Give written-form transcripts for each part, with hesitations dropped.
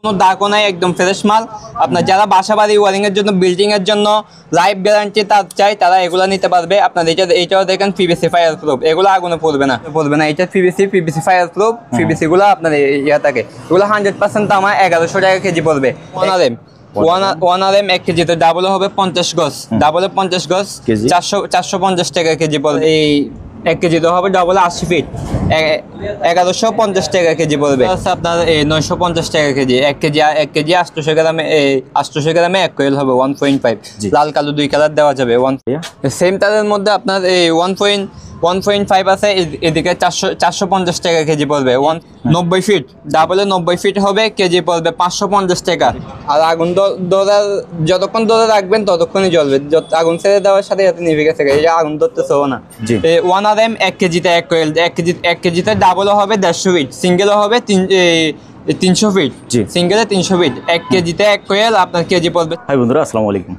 কোনো দাগও নাই, একদম ফ্রেশ মাল। আপনার যারা বাসা বাড়ি ওয়ারিং এর জন্য, বিল্ডিং এর জন্য লাইফ গ্যারান্টি তার চাই, তারা এগুলো নিতে পারবে। আপনার এইটাও দেখেন পিভিসি ফায়ার প্রুফ, এগুলো আগুনে পড়বে না। এটা পিভিসি ফায়ার প্রুফ। পিভিসি গুলো আপনার ইয়া থাকে, এগুলো 100% তামা, 1100 টাকা কেজি পড়বে। ওয়ান আর এম 1 কেজিতে ডাবল হবে 50 গজ, ডাবলে 50 গজ 450 টাকা কেজি পড়বে। এই 1 কেজিতে হবে ডাবল 80 ফিট, 1150 টাকা কেজি পড়বে। আপনার 950 টাকা কেজি। 1 কেজি 800 গ্রামে 800 গ্রামে 1 কোয়েল হবে 1.5। লাল কালো 2 কালার দেওয়া যাবে। সেম তারের মধ্যে আপনার এই 1.5 আছে, এদিকে 450 টাকা কেজি পড়বে। 90 ফিট ডাবলে 90 ফিট হবে, কেজি পড়বে 550 টাকা। আর আগুন ধরার যতক্ষণ ধরে রাখবেন ততক্ষণই জ্বলবে, আগুন ছেড়ে দেওয়ার সাথে সাথে নিভে গেছে, আগুন ধরতেছে না। 1 RM 1 কেজিতে 1 কোয়েল, 1 কেজিতে ডাবলও হবে 150 ফিট, সিঙ্গেলও হবে 300 ফিট, সিঙ্গেলে 300 ফিট। 1 কেজিতে 1 কোয়েল আপনার কেজি পড়বে। হাই বন্ধুরা, আসসালামু আলাইকুম।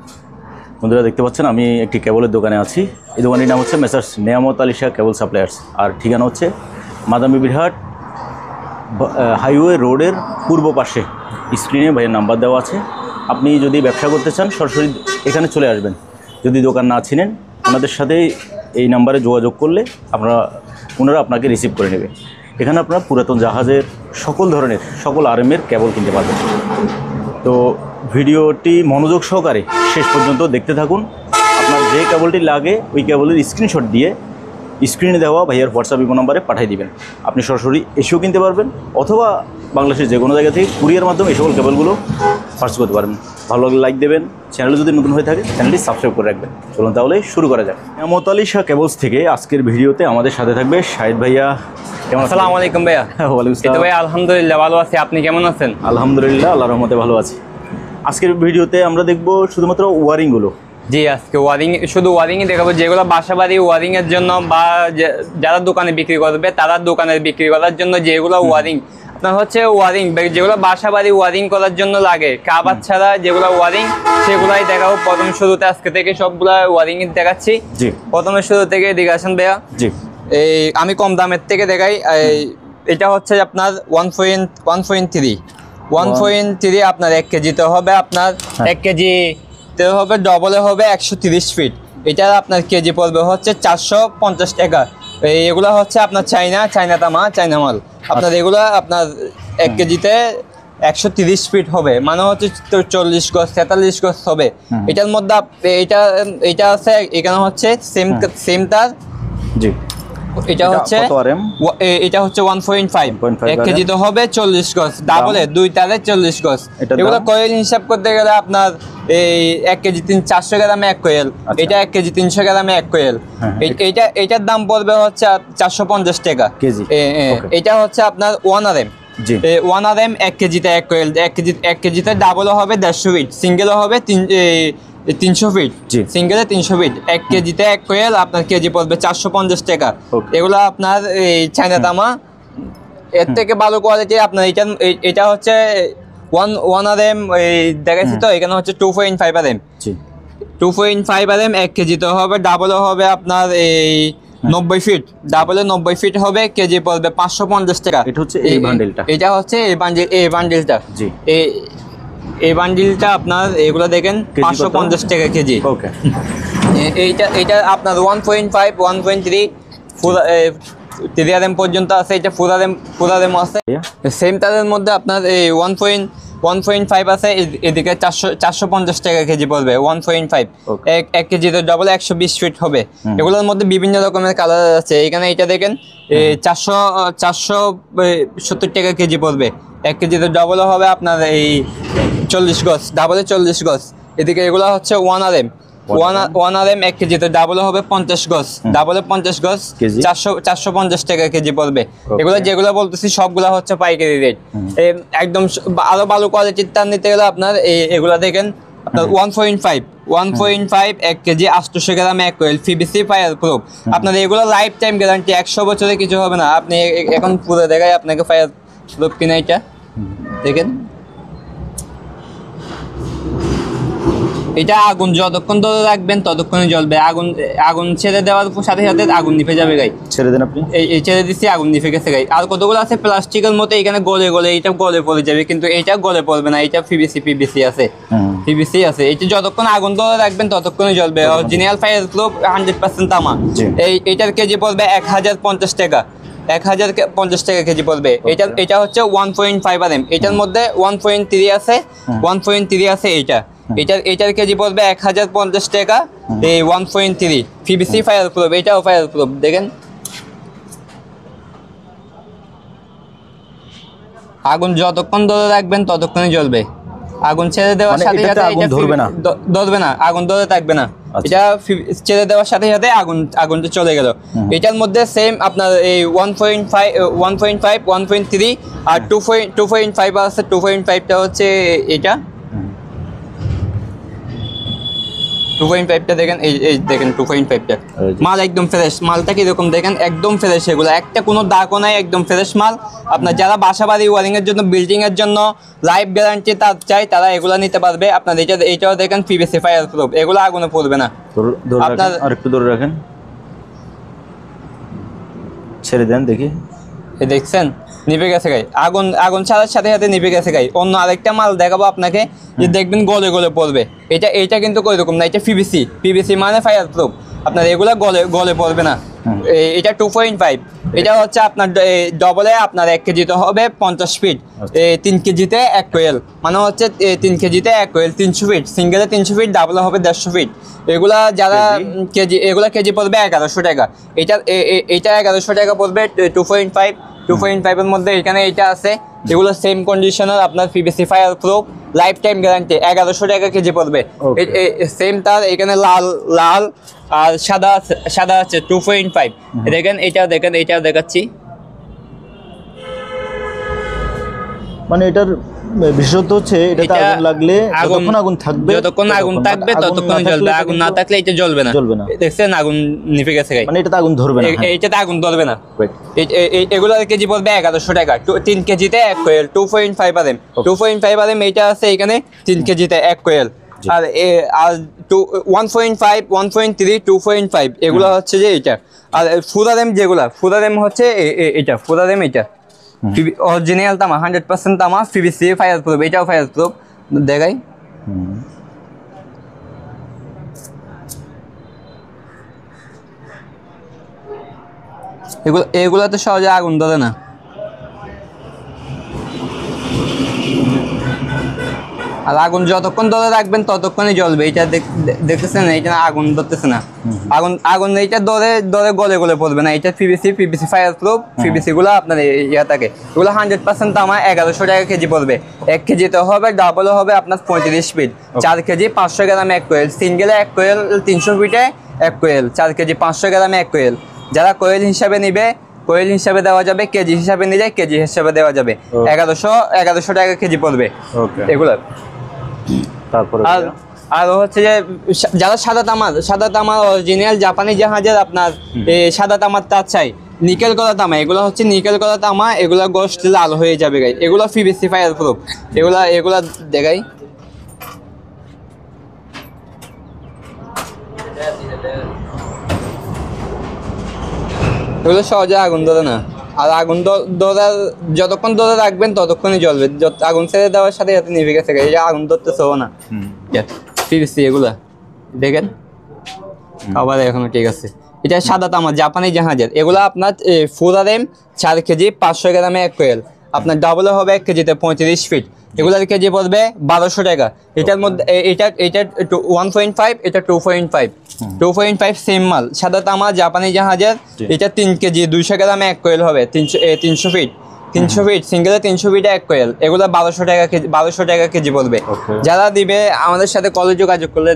বন্ধুরা দেখতে পাচ্ছেন আমি একটি কেবলের দোকানে আছি। এই দোকানটির নাম হচ্ছে মেসার্স নেয়ামত আলী শাহ কেবল সাপ্লায়ার্স, আর ঠিকানা হচ্ছে মাদামীবিরহাট হাইওয়ে রোডের পূর্ব পাশে। স্ক্রিনে ভাইয়ের নাম্বার দেওয়া আছে। আপনি যদি ব্যবসা করতে চান সরাসরি এখানে চলে আসবেন। যদি দোকান না চিনেন ওনাদের সাথে এই নাম্বারে যোগাযোগ করলে ওনারা আপনাকে রিসিভ করে নেবে। এখানে আপনারা পুরাতন জাহাজের সকল ধরনের সকল আরএমের কেবল কিনতে পারবেন। তো ভিডিওটি মনোযোগ সহকারে শেষ পর্যন্ত দেখতে থাকুন। আপনার যে কেবলটি লাগে ওই কেবলের স্ক্রিনশট দিয়ে স্ক্রিনে দেওয়া ভাইয়ার হোয়াটসঅ্যাপ ইমো নাম্বারে পাঠিয়ে দিবেন। আপনি সরাসরি এসেও কিনতে পারবেন, অথবা বাংলাদেশের যে কোনো জায়গা থেকে কুরিয়ার মাধ্যমে এই সকল কেবলগুলো পারচেজ করতে পারবেন। ভালো লাগলে লাইক দেবেন, চ্যানেলে যদি নতুন হয়ে থাকে চ্যানেলটি সাবস্ক্রাইব করে রাখবেন। চলুন তাহলে শুরু করা যাক। নেয়ামত আলী শাহ কেবলস থেকে আজকের ভিডিওতে আমাদের সাথে থাকবে শাহিদ ভাইয়া। কেমন? আসসালামু আলাইকুম ভাইয়া। ওয়ালাইকুম আসসালাম ভাই, আলহামদুলিল্লাহ ভালো আছি, আপনি কেমন আছেন? আলহামদুলিল্লাহ, আল্লাহর রহমতে ভালো আছি। আজকের ভিডিওতে আমরা দেখব শুধুমাত্র ওয়ারিংগুলো। জি, আজকে শুধু ওয়ারিংই দেখাবো, যেগুলো বাসা বাড়ি ওয়ারিং এর জন্য বা যারা দোকানে বিক্রি করবে তারা দোকানে বিক্রি করার জন্য যেগুলো ওয়ারিং আপনার হচ্ছে ওয়ারিং, যেগুলো বাসা বাড়ি ওয়ারিং করার জন্য লাগে, কাবার ছাড়া যেগুলো ওয়ারিং সেগুলাই দেখাবো। প্রথম শুরুতে আজকে থেকে সবগুলা ওয়ারিং দেখাচ্ছি। প্রথমে শুরু থেকে এদিকে আসেন ভাইয়া। এই আমি কম দামের থেকে দেখাই। এটা হচ্ছে আপনার 1.3 আপনার 1 কেজিতে হবে, আপনার 1 কেজি হবে ডবলে হবে 130 ফিট। এটা আপনার কেজি পড়বে হচ্ছে 450 টাকা। এগুলো হচ্ছে আপনার চাইনা তামা, চাইনা মাল। আপনার এগুলো আপনার 1 কেজিতে 130 ফিট হবে, মানে হচ্ছে 40 গজ 43 গজ হবে। এটার মধ্যে এটা আছে, এখানে হচ্ছে সেম তার। এটা হচ্ছে 1.5 1 কেজিতে হবে 40 গজ, ডাবলে 2 তারে 40 গজ। এগুলো কোয়েল হিসাব করতে গেলে আপনার এই 1 কেজি 400 গ্রামে 1 কোয়েল, এটা 1 কেজি 300 গ্রামে 1 কোয়েল। এটার দাম পড়বে হচ্ছে 450 টাকা কেজি। এটা হচ্ছে আপনার 1 RM। 1 RM 1 কেজিতে 1 কোয়েল, 1 কেজিতে ডাবলও হবে 150 ফিট, সিঙ্গেলও হবে 300 ফিট, সিঙ্গেলে 300 ফিট। 1 কেজিতে 1 কোয়েল আপনার কেজি পড়বে 450 টাকা। এগুলো আপনার এই চাইনা তামা, এর থেকে ভালো কোয়ালিটি আপনার এটা হচ্ছে 1 RM দেখাচ্ছি। তো এখানে হচ্ছে 2.5 RM, 2.5 RM 1 কেজিতে হবে, ডাবলও হবে আপনার এই 90 ফিট, ডাবলে 90 ফিট হবে, কেজি পড়বে 550 টাকা। এটা হচ্ছে এই বান্ডেলটা, এটা হচ্ছে এই বান্ডেলটা। এই বান্ডিলটা আপনার এগুলো দেখেন 550 টাকা কেজি। এইটা আপনার 1.5 1.3 3 RM পর্যন্ত আছে। এটা 4 RM আছে। সেম তারের মধ্যে আপনার এই 1.5 আছে, এদিকে 450 টাকা কেজি পড়বে। 1.5 1 কেজিতে ডবল 120 ফিট হবে। এগুলোর মধ্যে বিভিন্ন রকমের কালার আছে। এখানে এটা দেখেন 470 টাকা কেজি পড়বে। 1 কেজিতে ডবলও হবে আপনার এই 40 গজ, ডাবলে 40 গজ। এদিকে এগুলো হচ্ছে 1 RM 1 কেজিতে ডাবলও হবে 50 গজ, ডাবলে 50 গজ 450 টাকা কেজি পড়বে। এগুলো যেগুলো বলতেছি সবগুলো হচ্ছে পাইকারি রেট। একদম আরো ভালো কোয়ালিটির তার নিতে গেলে আপনার এগুলো দেখেন আপনার 1.5 1 কেজি 800 গ্রামে 1 কোয়েল, পিভিসি ফায়ার প্রুফ। আপনার এগুলো লাইফ টাইম গ্যারান্টি, 100 বছরে কিছু হবে না। আপনি এখন পুরো দেখায় আপনাকে ফায়ার প্রুফ কিনা। এটা দেখেন এটা আগুন যতক্ষণ ধরে রাখবেন ততক্ষণই জ্বলবে। আগুন আগুন ছেড়ে দেওয়ার সাথে সাথে আগুন নিভে যাবে গাই। ছেড়ে দেন আপনি। এই ছেড়ে দিচ্ছি, আগুন নিভে গেছে গাই। আর কতগুলো আছে প্লাস্টিকের মতো এখানে গলে গলে, এটা গলে পড়ে যাবে, কিন্তু এটা গলে পড়বে না। এটা পিভিসি আছে, পিভিসি আছে। এটা যতক্ষণ আগুন ধরে রাখবেন ততক্ষণই জ্বলবে। অরিজিনাল ফায়ার প্রুফ 100% তামা। এইটার কেজি পড়বে 1050 টাকা, 1050 টাকা কেজি পড়বে। এটা হচ্ছে 1.5 RM। এটার মধ্যে 1.3 আছে, 1.3 আছে এইটা। এটার কেজি পড়বে 1050 টাকা। এই 1.3 পিভিসি ফায়ার প্রুফ, এটাও ফায়ার প্রুফ। দেখেন আগুন যতক্ষণ ধরে রাখবেন ততক্ষণই জ্বলবে। আগুন ছেড়ে দেওয়ার সাথে সাথে আগুন ধরবে না, ধরবে না, আগুন ধরে থাকবে না। এটা ছেড়ে দেওয়ার সাথে সাথে আগুনটা চলে গেল। এটার মধ্যে সেম আপনার এই 1.5, 1.3 আর 2.5 আছে। 2.5টা হচ্ছে এটা, 2.5টা দেখেন, এই দেখেন 2.5টা মাল একদম ফ্রেশ। মালটা কিরকম দেখেন, একদম ফ্রেশ। এগুলো একটা কোনো দাগও নাই, একদম ফ্রেশ মাল। আপনার যারা বাসা বাড়ি ওয়ারিং এর জন্য, বিল্ডিং এর জন্য লাইফ গ্যারান্টি তার চাই, তারা এগুলো নিতে পারবে। আপনার এটাও দেখেন পিভিসি ফায়ার প্রুফ, এগুলো আগুনে পড়বে না। আপনার আরেকটু ধরে রাখেন, ছেড়ে দেন দেখি। দেখছেন নিভে গেছে গাই। আগুন ছাড়ার সাথে সাথে নিভে গেছে গাই। অন্য আরেকটা মাল দেখাবো আপনাকে, যে দেখবেন গলে গলে পড়বে। এটা কিন্তু ওইরকম না, এটা পিভিসি মানে ফায়ার প্রুফ। আপনার এগুলো গলে পড়বে না। এটা 2.5। এটা হচ্ছে আপনার ডবলে আপনার 1 কেজিতে হবে 50 ফিট, 3 কেজিতে 1 কোয়েল, মানে হচ্ছে 3 কেজিতে 1 কোয়েল 300 ফিট, সিঙ্গেলে 300 ফিট, ডাবলে হবে 150 ফিট। এগুলা যারা কেজি পড়বে 1100 টাকা। এটা 1100 টাকা পড়বে। 2.5 এর মধ্যে এখানে এটা আছে। এগুলো সেম কন্ডিশনার, আপনার PVC fire proof, life time guarantee. 1100 টাকা কেজি পড়বে। সেম তার এখানে লাল আর সাদা আছে 2.5। দেখেন এটাও দেখাচ্ছি। মানে এটার বিশেষত্ব হচ্ছে এটাতে আগুন লাগলে যতক্ষণ আগুন থাকবে ততক্ষণ জ্বলবে। আগুন না থাকলে এটা জ্বলবে না। দেখছেন আগুন নিভে গেছে গাই। মানে এটাতে আগুন ধরবে না, এটাতে আগুন ধরবে না। এগুলোর কেজি পড়বে 1100 টাকা। 3 কেজিতে 1 কোয়েল, 2.5 RM। 2.5 RM এইটা আছে এখানে 3 কেজিতে 1 কোয়েল। আর 1.5, 1.3, 2.5 এগুলো হচ্ছে যে এটা। আর ফুরারেম ফুরারেম হচ্ছে এটা, ফুরারেম এটা অরিজিনাল তামা, 100% তামা, পিভিসি ফায়ার প্রুফ। এটাও ফায়ার প্রুফ। দেখাই, এগুলাতে সহজে আগুন ধরে না। আর আগুন যতক্ষণ ধরে রাখবেন ততক্ষণই জ্বলবে। এটা দেখতেছেন, এটা আগুন ধরতেছে না। আগুন এইটা ধরে গলে গলে পড়বে না। এটা পিভিসি ফায়ার প্রুফ। পিভিসি গুলো আপনার ইয়া থাকে, এগুলো 100% তামা। 1100 টাকা কেজি পড়বে। 1 কেজিতে হবে, ডাবলে হবে আপনার 35 ফিট, 4 কেজি 500 গ্রামে 1 কোয়েল, সিঙ্গেলে 1 কোয়েল, 300 ফিটে 1 কোয়েল, 4 কেজি 500 গ্রামে 1 কোয়েল। যারা কোয়েল হিসাবে নিবে কোয়েল হিসাবে দেওয়া যাবে, কেজি হিসাবে নিলে কেজি হিসাবে দেওয়া যাবে। 1100 টাকা কেজি পড়বে এগুলো। তারপরে আর হচ্ছে যে যারা সাদা তামার অরিজিনাল জাপানি জাহাজের আপনার সাদা তামার তার চাই, নিকেল করা তামা। এগুলো হচ্ছে নিকেল করা তামা। এগুলো গোস্ট লাল হয়ে যাবে গাই। এগুলো পিভিসি ফায়ার প্রুফ। এগুলা দেখাই। এগুলো সহজে আগুন ধরে না। আর আগুন ধরার যতক্ষণ ধরে রাখবেন ততক্ষণই জ্বলবে। আগুন ছেড়ে দেওয়ার সাথে সাথে নিভে গেছে। এই আগুন ধরতেছে না। পিভিসি এগুলা দেখেন, আবার এখনো ঠিক আছে। এটা সাদা তামা জাপানি জাহাজের। এগুলো আপনার ফুরারেম 4 কেজি 500 গ্রামে 1 কোয়েল। আপনার ডাবলে হবে 1 কেজিতে 35 ফিট। এগুলোর কেজি পড়বে 1200 টাকা। এটার মধ্যে এটা 1.5, এটা 2.5। 2.5 সেম মাল, সাদা তামা জাপানি জাহাজের। এটা 3 কেজি 200 গ্রামে 1 কোয়েল হবে, 300 ফিট, 300 ফিট, সিঙ্গেলে 300 ফিটে 1 কোয়েল। এগুলো 1200 টাকা কেজি পড়বে। যারা দিবে আমাদের সাথে কলে যোগাযোগ করলে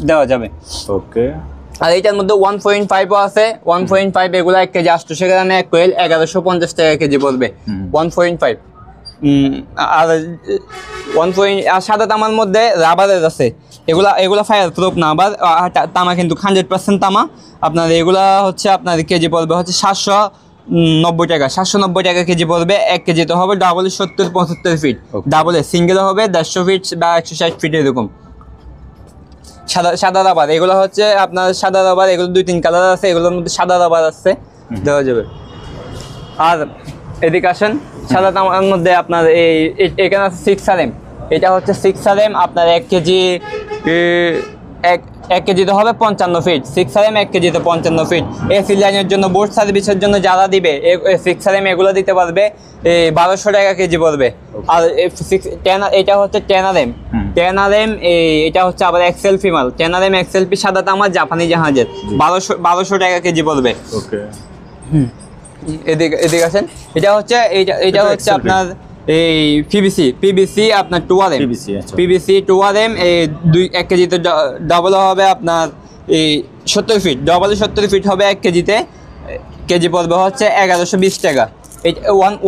দেওয়া যাবে। ওকে। আর এইটার মধ্যে 1.5ও আছে। 1.5 এগুলো 1 কেজি 800 গ্রামে 1 কোয়েল, 1150 টাকা কেজি পড়বে 1.5। আর সাদা তামার মধ্যে রাবারের আছে। এগুলা ফায়ার প্রুফ না, আবার তামা কিন্তু 100% তামা। আপনার এগুলা হচ্ছে আপনার কেজি পড়বে হচ্ছে 790 টাকা। 790 টাকা কেজি পড়বে। 1 কেজিতে হবে ডাবলে 70-75 ফিট, ডাবলে সিঙ্গেলে হবে 150 ফিট বা 160 ফিট এরকম। সাদা সাদা রাবার, এগুলো হচ্ছে আপনার সাদা রাবার, এগুলো 2-3 কালার আছে, এগুলোর মধ্যে সাদা রাবার আছে, দেওয়া যাবে। আর এদিকে আসেন, সাদা তামার মধ্যে আপনার এখানে আছে 6RM, এটা হচ্ছে 6RM আপনার 1 কেজি, 1 কেজিতে হবে 55 ফিট। 6RM 1 কেজিতে 55 ফিট। এসি লাইনের জন্য, বোর্ড সার্ভিসের জন্য যারা দিবে 6RM এগুলো দিতে পারবে 1200 টাকা কেজি পড়বে। আর এটা হচ্ছে 10RM, 10RM এটা হচ্ছে আবার এক্সেল ফিমাল, 10RM এক্সেল পি সাদা তামা জাপানি জাহাজের 1200 টাকা কেজি পড়বে। ওকে, এদিকে আছেন, এটা হচ্ছে এটা হচ্ছে আপনার এই পিভিসি আপনার 2RM, পিভিসি 2RM 1 কেজিতে ডাবল হবে আপনার এই 70 ফিট, ডাবল 70 ফিট হবে 1 কেজিতে, কেজি পড়বে হচ্ছে 1120 টাকা।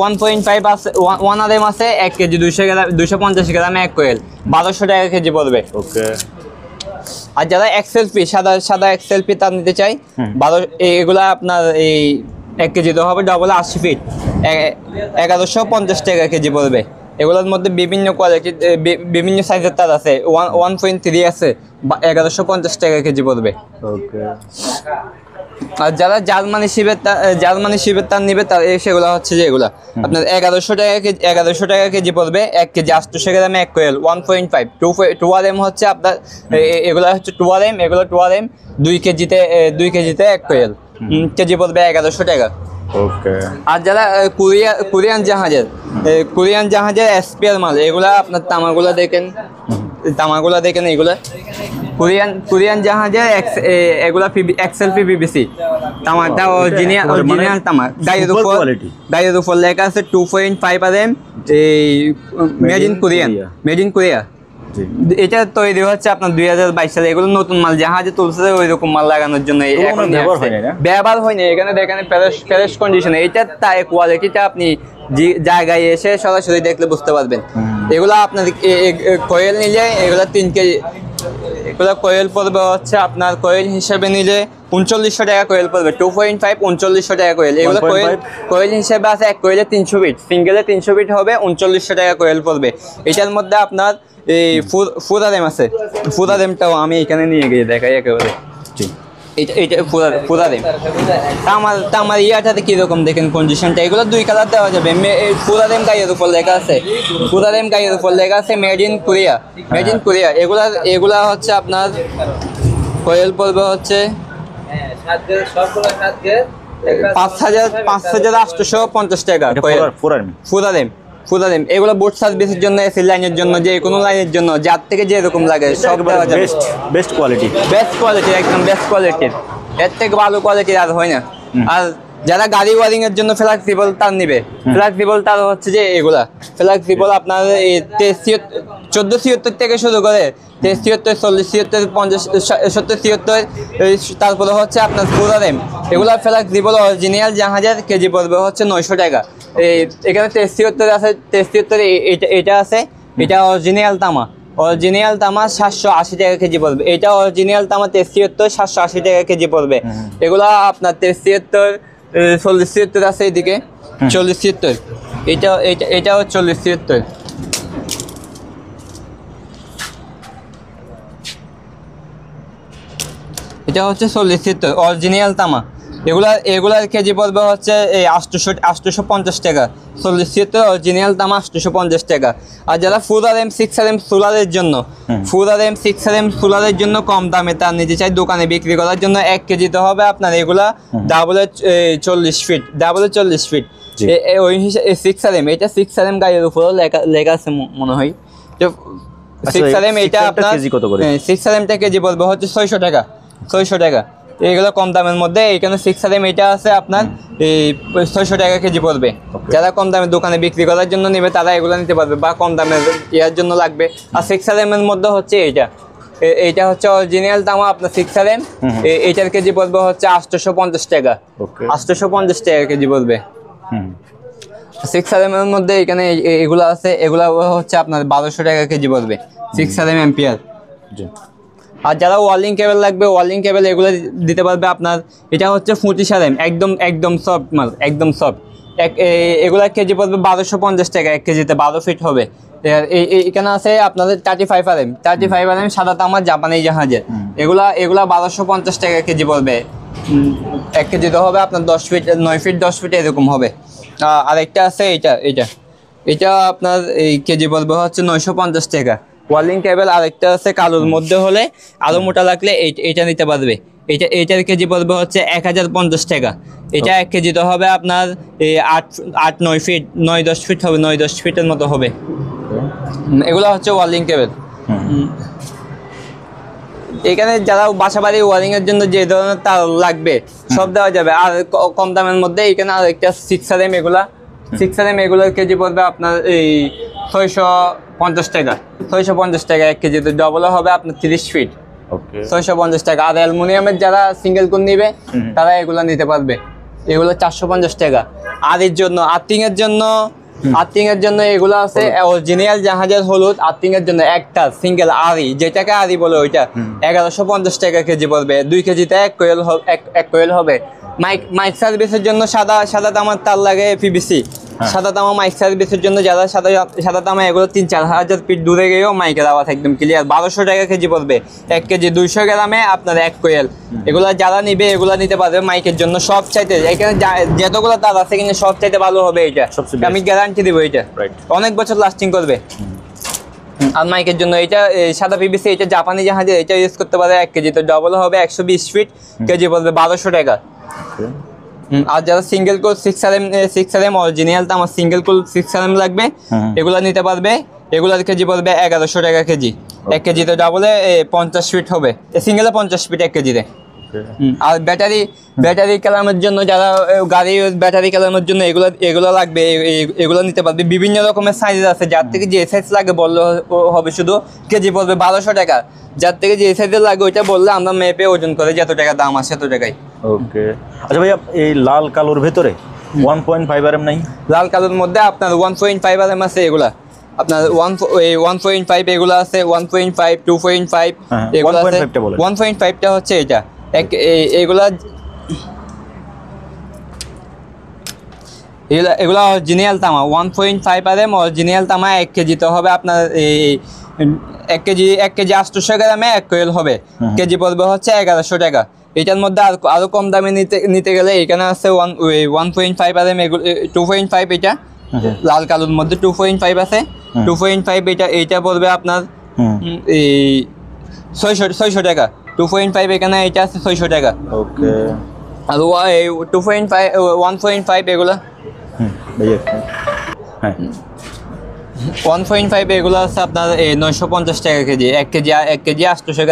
1.5 আছে, 1RM আছে 1 কেজি 250 গ্রামে 1 কোয়েল, 1200 টাকা কেজি পড়বে। ওকে। আর যারা এক্সএলপি সাদা এক্সএলপি তার নিতে চাই, এগুলা আপনার এই 1 কেজিতে হবে ডাবল 80 ফিট, 1150 টাকা কেজি পড়বে। এগুলোর মধ্যে বিভিন্ন কোয়ালিটির বিভিন্ন সাইজের তার আছে, 1.3 আছে, 1150 টাকা কেজি পড়বে। ওকে। আর যারা জার্মানি শিবের তার নিবে, তার সেগুলো হচ্ছে যে এগুলা আপনার 1100 টাকা কেজি পড়বে, 1 কেজি 800 গ্রামে 1 কোয়েল, 1.5 2RM হচ্ছে আপনার এগুলা হচ্ছে 2RM, এগুলো 2RM 2 কেজিতে 1 কোয়েল, কেজি পড়বে 1100 টাকা। ওকে। আর যারা কোরিয়ান জাহাজের স্পেয়ার মাল, এগুলা আপনার তামাগুলা দেখেন, এগুলা কোরিয়ান জাহাজের এগুলা এক্সএলপি পিভিসি তামাটা অরিজিনাল তামা, গায়ের উপর লেখা আছে 2.5RM মেড ইন কোরিয়া। এটা তৈরি হচ্ছে আপনার 2022 সালে, এগুলো নতুন মাল, জাহাজে তুলছে ওইরকম মাল লাগানোর জন্য, ব্যবহার হয়নি। এখানে দেখেন ফ্রেশ কন্ডিশনে, এটা তাই কোয়ালিটিটা আপনি জায়গায় এসে সরাসরি দেখলে বুঝতে পারবেন। এগুলো আপনার কোয়েল নিলে এগুলো 3 কেজি, এগুলো কোয়েল পড়বে হচ্ছে আপনার কোয়েল হিসেবে নিলে 3900 টাকা কোয়েল পড়বে, 2.5 3900 টাকা কোয়েল। এগুলো কোয়েল হিসেবে আছে 1 কোয়েলে 300 ফিট, সিঙ্গেলে 300 ফিট হবে 3900 টাকা কোয়েল পড়বে। এটার মধ্যে আপনার এই ফুরারেম আছে, ফুরারেমটাও আমি এখানে নিয়ে গিয়ে দেখাই একেবারে। এটা ফুরারেম তামার ইয়াটাতে কিরকম দেখেন কন্ডিশনটা, এগুলো 2 কালার দেওয়া যাবে। ফুরারেম গায়ের উপর লেখা আছে মেড ইন কোরিয়া। এগুলা হচ্ছে আপনার কোয়েল পড়বে হচ্ছে 5850 টাকা ফুরারেম। এগুলো বোর্ড সার্ভিসের জন্য, এসি লাইনের জন্য, যে কোনো লাইনের জন্য, যার থেকে যেরকম লাগে সব দেওয়া যাবে। বেস্ট কোয়ালিটি, একদম বেস্ট কোয়ালিটির, এর থেকে ভালো কোয়ালিটির আর হয় না। আর যারা গাড়ি ওয়ারিং এর জন্য ফ্লেক্সিবল তার নিবে, ফ্লেক্সিবল তার হচ্ছে যে এগুলা ফ্লেক্সিবল আপনার 1476 থেকে শুরু করে 73, 40, 76, 50, 70, 77, তারপরে হচ্ছে আপনার ফুরারেম। এগুলা ফ্লেক্সিবল অরিজিনাল জাহাজের কেজি পড়বে হচ্ছে 900 টাকা। এখানে 73 আছে, 73 এটা আছে, এটা অরিজিনাল তামা, 780 টাকা কেজি পড়বে। এটা অরিজিনাল তামা 73, 780 টাকা কেজি পড়বে। এগুলা আপনার 73, 40, 73 আছে, এদিকে 40, 73, এটাও 40, 73। এটা হচ্ছে 40, 73 অরিজিনাল তামা। এগুলার কেজি পড়বে হচ্ছে 850 টাকা, 40, 73 অরিজিনাল দাম 850 টাকা। আর যারা 4RM 6RM সোলারের জন্য কম দামে তার নিতে চাই দোকানে বিক্রি করার জন্য, 1 কেজিতে হবে আপনার এগুলা ডাবলে 40 ফিট, ওই হিসেবে 6RM, এটা 6RM গায়ের উপরেও লেখা আছে মনে হয়। 6RM এটা আপনার 6RMটা কেজি পড়বে হচ্ছে 600 টাকা। এগুলো কম দামের মধ্যে। এখানে 6RM এটা আছে আপনার এই 600 টাকা কেজি পড়বে। যারা কম দামে দোকানে বিক্রি করার জন্য নেবে তারা এগুলো নিতে পারবে, বা কম দামের ইয়ার জন্য লাগবে। আর 6RM এর মধ্যে হচ্ছে এইটা হচ্ছে অরিজিনাল দাম আপনার 6RM, এইটার কেজি পড়বে হচ্ছে 850 টাকা, 850 টাকা কেজি পড়বে। 6RM এর মধ্যে এখানে এগুলো আছে, এগুলো হচ্ছে আপনার 1200 টাকা কেজি পড়বে, 6RM এম্পিয়ার। আর যারা ওয়ার্লিং কেবল লাগবে, ওয়ার্লিং কেবল এগুলো দিতে পারবে আপনার। এটা হচ্ছে 25RM, একদম সফট মাল, একদম সফট। এগুলা কেজি পড়বে 1250 টাকা, 1 কেজিতে 12 ফিট হবে। এখানে আছে আপনাদের 35 RM সাদা তামার জাপানি জাহাজের, এগুলা 1250 টাকা কেজি পড়বে। 1 কেজিতে হবে আপনার 10 ফিট 9 ফিট 10 ফিট এরকম হবে। আরেকটা আছে এটা আপনার এই কেজি পড়বে হচ্ছে 950 টাকা। ওয়ার্লিং কেবল আরেকটা আছে কালোর মধ্যে, হলে আরো মোটা লাগলে এইটা নিতে পারবে। এইটার কেজি পড়বে হচ্ছে 1050 টাকা। এটা 1 কেজিতে হবে আপনার এই 8-9 ফিট 9-10 ফিট হবে, 9-10 ফিটের মতো হবে। এগুলো হচ্ছে ওয়ার্লিং কেবল। এখানে যারা বাসাবাড়ি ওয়ারিং এর জন্য যে ধরনের তার লাগবে সব দেওয়া যাবে। আর কম দামের মধ্যে এখানে আর একটা 6 RM এগুলোর কেজি পড়বে আপনার এই 650 টাকা। 650 টাকা 1 কেজিতে। ডবল হবে আপনার 30 ফিট, 650 টাকা। আর অ্যালুমিনিয়ামের যারা সিঙ্গেল কোণ নিবে তারা এগুলো নিতে পারবে, এগুলো 450 টাকা। আর এর জন্য আর্থিং এর জন্য এগুলো আছে অরিজিনাল জাহাজের হলুদ। আর্থিং এর জন্য একটা সিঙ্গেল আরি, যেটাকে আরি বলে, ওইটা 1150 টাকা কেজি পড়বে। 2 কেজিতে 1 কোয়েল হবে। মাইক সার্ভিসের জন্য সাদা তামার তার লাগে PVC। সাদা তামা মাইক সার্ভিসের জন্য যারা সাদা তামা এগুলো 3-4 হাজার ফিট দূরে গিয়েও মাইকের আওয়াজ একদম ক্লিয়ার। 1200 টাকা কেজি পড়বে। 1 কেজি 200 গ্রামে আপনার 1 কোয়েল। এগুলো যারা নিবে এগুলো নিতে পারবে মাইকের জন্য। সব চাইতে এখানে যতগুলো তার আছে কিন্তু সব চাইতে ভালো হবে এটা, আমি গ্যারান্টি দিব। এটা অনেক বছর লাস্টিং করবে। আর মাইকের জন্য এটা সাদা PVC, এটা জাপানি জাহাজে, এটা ইউজ করতে পারে। 1 কেজি তো ডবল হবে 120 ফিট, কেজি পড়বে 1200 টাকা। আর যারা সিঙ্গেল কোল 6 RM অরিজিনাল তামা সিঙ্গেল কোল 6 RM লাগবে এগুলো নিতে পারবে। এগুলোর কেজি পড়বে 1100 টাকা কেজি। 1 কেজিতে ডাবলে 50 ফিট হবে, সিঙ্গেলে 50 ফিট 1 কেজিতে। আর ব্যাটারি কালামের জন্য যারা গাড়ি ব্যাটারি কালামের জন্য এগুলো লাগবে, এগুলো নিতে পারবে। বিভিন্ন রকমের সাইজ আছে, যার থেকে যে সাইজ লাগে বললে হবে শুধু কেজি পড়বে 1200 টাকা। যার থেকে যে সাইজের লাগে ওইটা বললে আমরা মেপে ওজন করে যত টাকা দাম আছে তত টাকায়। ওকে, আচ্ছা ভাইয়া এই লাল কালোর ভেতরে 1.5 RM নাই? লাল কালোর মধ্যে আপনার 1.5 RM আছে। এগুলা আপনার 1.5 এগুলো আছে, 1.5 2.5 এগুলো আছে। 1.5টা হচ্ছে এটা এগুলা অরিজিনাল তামা 1.5 RM অরিজিনাল তামা। 1 কেজিতে হবে আপনার এই 1 কেজি 800 গ্রামে 1 কোয়েল হবে। কেজি পড়বে হচ্ছে 1100 টাকা। এটার মধ্যে আরো কম দামে নিতে গেলে এখানে আছে 1.5 RM 2.5 এটা লাল কালোর মধ্যে 2.5 আছে। 2.5 এইটা পড়বে আপনার এই 600 টাকা। 2.5 এখানে এটা আছে 600 টাকা। ওকে, আর 2.5 1.5 এগুলো 1.5 এগুলো আছে আপনার 950 টাকা কেজি। 1 কেজি 800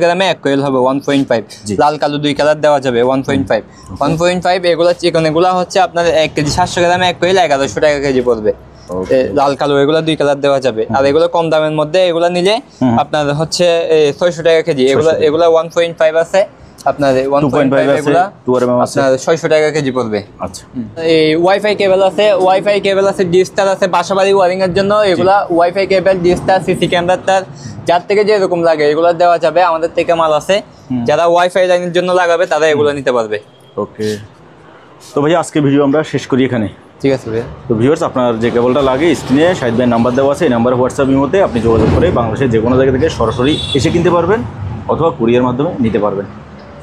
গ্রামে 1 কোয়েল হবে 1.5। লাল কালো 2 কালার দেওয়া যাবে 1.5 এগুলো চিকন। এগুলো হচ্ছে আপনার 1 কেজি 700 গ্রামে 1 কোয়েল 1100 টাকা কেজি পড়বে। লাল কালো এগুলো 2 কালার দেওয়া যাবে। আর এগুলো কম দামের মধ্যে এগুলো নিলে আপনার হচ্ছে 600 টাকা কেজি। এগুলো 1.5 আছে আপনার 1.5 এগুলো আপনার 600 টাকা কেজি পড়বে। আচ্ছা, এই ওয়াইফাই কেবল আছে, ডিস্টার আছে বাসাবাড়ি ওয়ারিং এর জন্য। এগুলা ওয়াইফাই কেবল, ডিস্টার, সিসি ক্যামেরার তার, যার থেকে যেরকম লাগে এগুলো দেওয়া যাবে। আমাদের থেকে মাল আছে, যারা ওয়াইফাই লাইনের জন্য লাগাবে তারা এগুলো নিতে পারবে। ওকে, তো ভাইয়া আজকে ভিডিও আমরা শেষ করি এখানে। ঠিক আছে ভাইয়া। তো ভিউয়ার্স, আপনার যে কেবলটা লাগে স্ক্রিনে শাহিদ ভাইয়ের নাম্বার দেওয়া আছে, এই নাম্বারে হোয়াটসঅ্যাপ ইমোতে আপনি যোগাযোগ করে বাংলাদেশের যে কোনো জায়গা থেকে সরাসরি এসে কিনতে পারবেন অথবা কুরিয়ার মাধ্যমে নিতে পারবেন।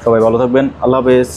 সবাই ভালো থাকবেন, আল্লাহ হাফেজ।